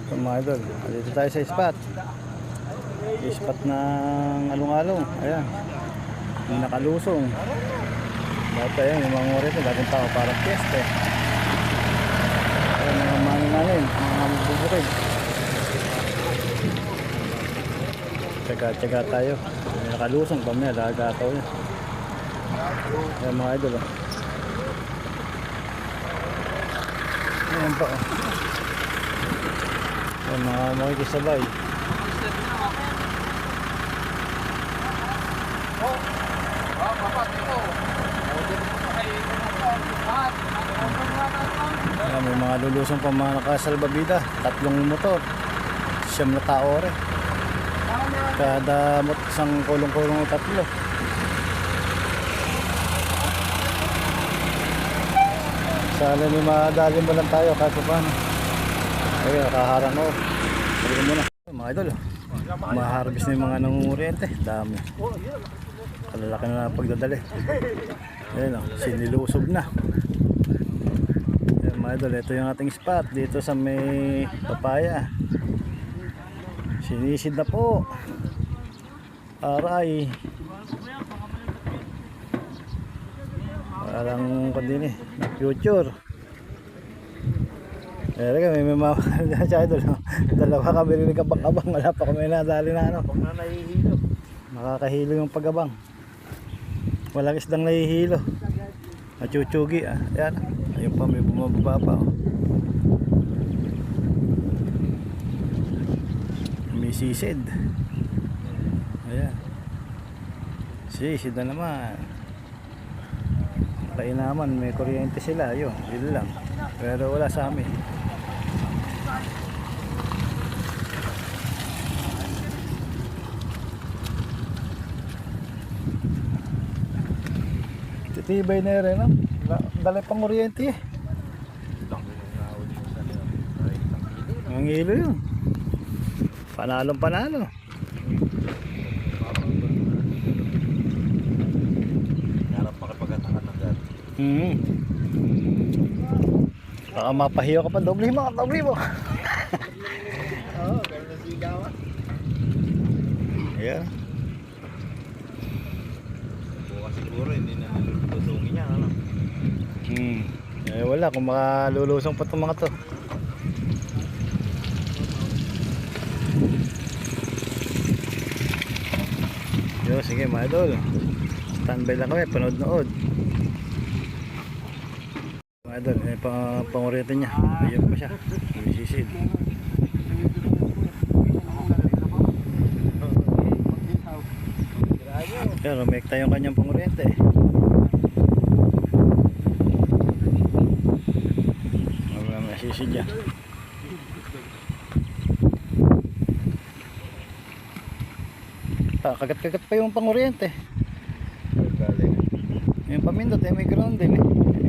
So mga idol, dito tayo sa spot. Spot ng along-along. Ayan. Yung nakalusong. Dati ayan, yung mga ngore ito, dating tao parang piyeste. Ayan, mga mani namin, mga bubukid. Tsaga-tsaga tayo. May nakalusong pa may lagataw niya. Ayan mga idol. Ayan pa. Ayan mga makikisabay. Ayan, may mga lulusong pa mga nakasalbabida. 3 motor. 9 na tao rin. Kada isang kulong-kulong 3. Sana ni madali mo lang tayo kahit paano. Ayun, nakaharang ko. Sabi mo na. Mga idol, maharvest na yung mga nangunguriente. Dami. Kalalaki na pagdadali. Ayun, sinilusob na. Ayun, mga idol, ito yung ating spot dito sa may papaya. Sinisid na po. Aray. Parang kung na future. May mga idol. Dalawa kami rin kabang-abang. Wala pa kami nadali na ano. Nakakahilo yung pag-abang. Walang isdang nahihilo. Machuchugi. Ayan. Ayun pa, may bumababa pa. May sisid. Ayan. Sisid na naman. Kaya naman may kuryente sila. Yun lang. Pero wala sa amin. Titibay na rin, no? Dali pang kuryente eh. Ang hilo yun. Panalong panalo. Harap makipagatakan ng dati. Baka mapahiyo ka pa. Doble mo. Oo, ganun na sigawan. Yeah. Bukas siguro hindi na nalusungin niya, ano? Wala kung makalulusong pa itong mga to. Yo, sige mga idol. Standby lang kami, panood-nood. Mga idol, may pangurete niya. Ayan pa siya. May sisid. Pero may tayong kanyang pangurete. Wala may sisid niya. Kagat-kagat pa yung panguryente. Yung pamindot may ground din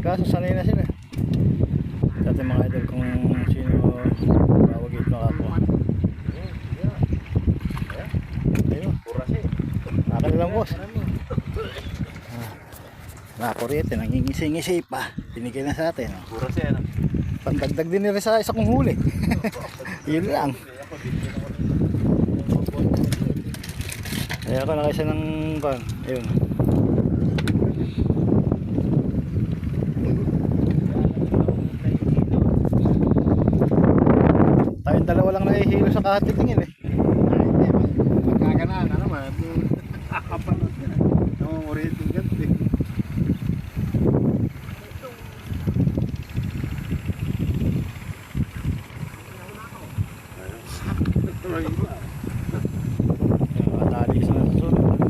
kaso sanay na sila. Sa ating mga idol kung sino tawag ito nakakuha. Ayun, nakakalilang boss. Nakakuryente, nangingisi-ngisi pa. Binigay na sa atin. Pura siya, ano? Pandagdag din nila sa isa kong huli. Yun lang. Kaya ako nakaisa ng pan. Ayun. Tayong dalawa lang nahihilo sa kahatitingin eh. Magkaganaan, ano naman? Nakapanood ka na. Namumuriting ganti. Nakatali sa susunod.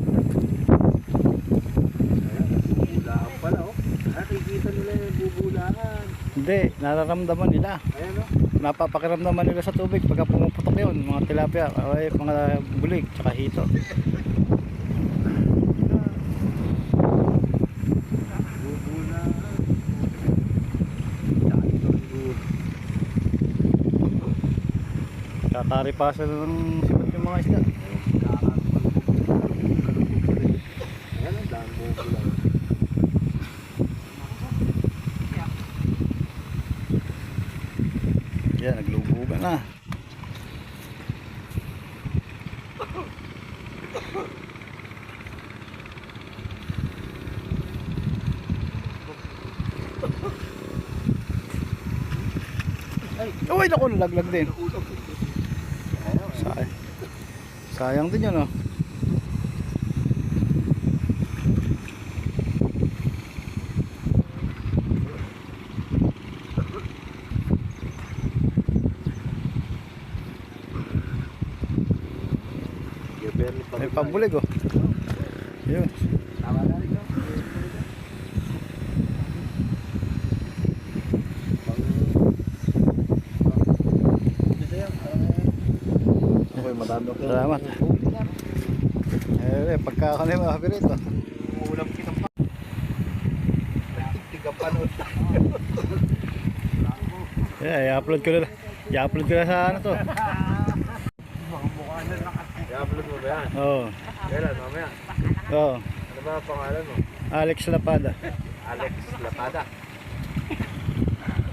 Bulaan pala, oh. Nakikita nila yung bubulaan. Hindi, nararamdaman nila. Ayan, oh. Napapakiramdaman nila sa tubig pagka pumuputok yun. Mga tilapia, ay, mga bulig, tsaka hito. Bubulaan. Kakaripasan ng sibat yung mga isda. Ayan, ang daan bubulaan. Yan, naglubugan na. Uy, naku, nalaglag din. Sayang. Sayang din yun, oh. May pabulig, oh. Yun. Tama na rin, no? Okay, madami ako. Salamat. Pagka ako na yung mga pirito. Ulam kitang pa. Tiga panood. I-upload ko na. I-upload ko na sa ano to. I-upload mo ba yan? Oo. Kailan, mamaya? Oo. Ano ba ang pangalan mo? Alex Lapada. Alex Lapada.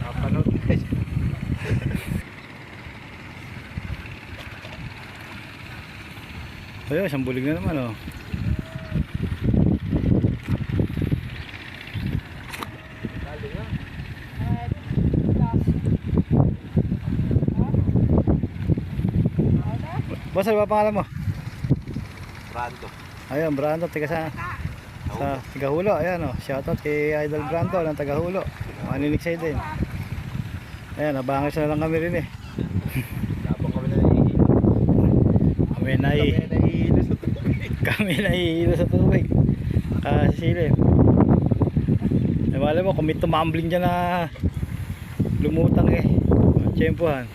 Napanood guys. Ayun, isang bulig na naman, oh. Dali nga. Boss, ano ba pangalan mo? Brando. Ayun, Brando, taga sa Tagahulo. Ayan, oh. Shoutout kay Idol Brando ng Tagahulo. Maniniksay din. Ayan, nabangis na lang kami rin, eh. Labang kami na nahihilo. Kami nahihilo sa tubig. Silip. Wala mo, kung may tumambling dyan na lumutang, eh. Tiyempohan.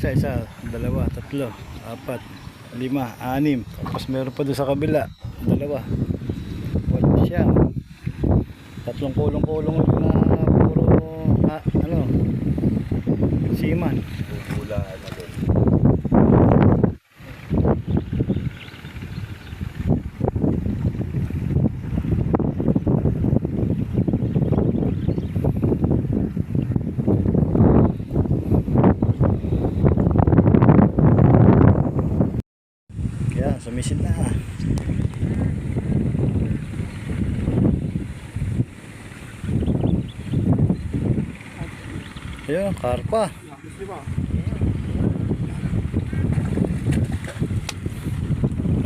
Isa, dalawa, tatlo, apat, lima, anim. Tapos meron pa doon sa kabila, dalawa, walo, siyam. Tatlong kulong-kulong na puro ano, siman. Bubula na doon. Yan, sumisid na. Ayun, karpa.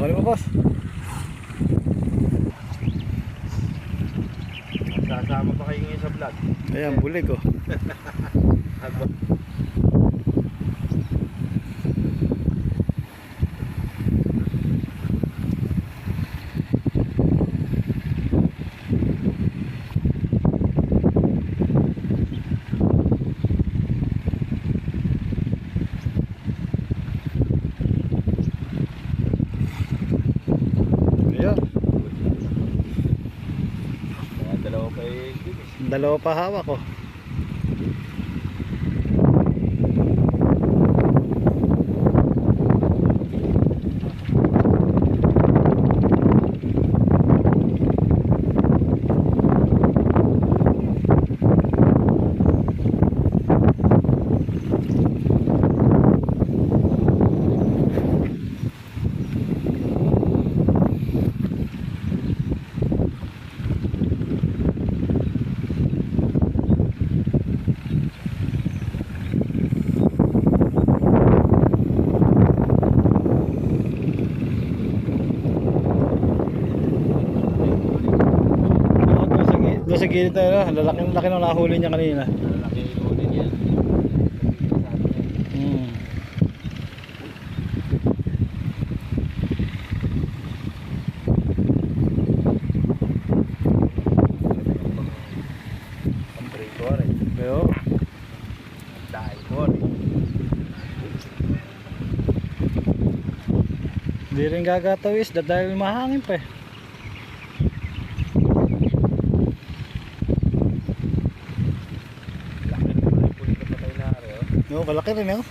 Ano mo, boss? Sasama pa kayo ngayon sa vlog. Ayan, bulig, oh. Ayun, Dalawa pa yung dalawa pa hawak, oh. Doon sa gilid na, laki ng nahuli niya kanina. Malaki yung huli niya. Prito rin. Pero, Dahil ko rin. di rin gagatawis dahil mahangin pa, eh. Laki na pala yung pulit na patay na rin. No, kalaki rin, oh.